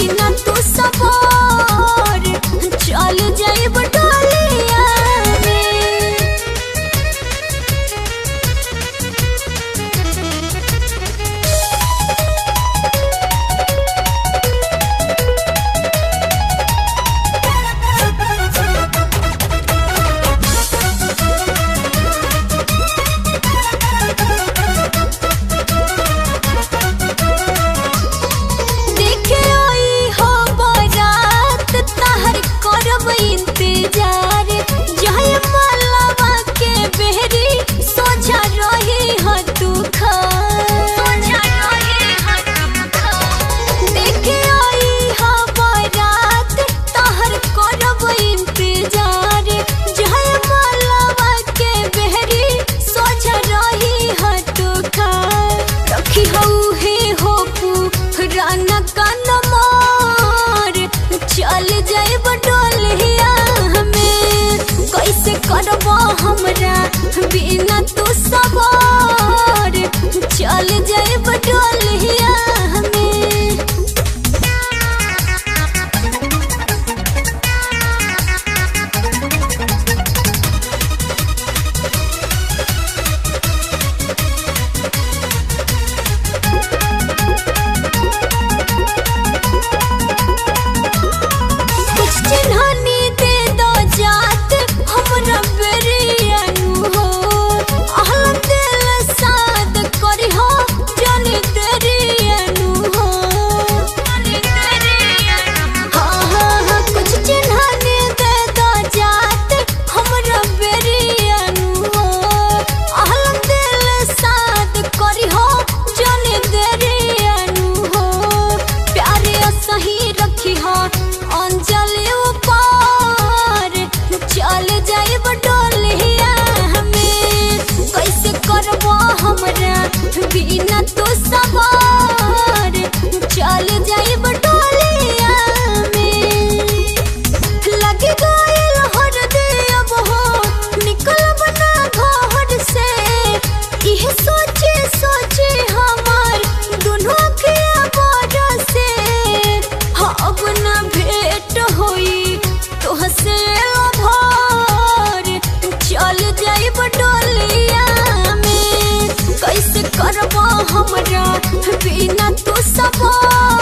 बिना तू सवार चल जाइब डोलिया में। देखे आई हो बारात तहर करब इंतजार, जय मलवा के बेहरी सोझा रही हो तू देखे आई हो बारात तहर करब इंतजार, जय मलवा के बेहरी सोझा रही हो तू रखी हे हो पुराना कान मार चल जाइब डोलिया में। कैसे करब हमरा बिना तू सवार चल जाइब डोलिया में। कुछ चिन्हानी दे दो जात हमरा बेरियानु हो, अहल दिल साद करी हो जानी तेरियानु हो। हाँ, कुछ चिन्हानी दे दो जात हमरा बेरियानु हो, अहल दिल साद करी हो जानी तेरियानु हो। प्यारे सही रखी हो अंजलि ऊपर चल जाइब डोलिया में। कैसे करब हमरा बिना तू सवार चल जाइब डोलिया में। लग गइल हरदी अब हो निकलब ना घर से, इहे सोचे सोचे हमार दुनू के आवाज से। हाँ अब ना भेंट होई तोहसे भर चल जाइब डोलिया में। कैसे करब हमरा बिना तू सवार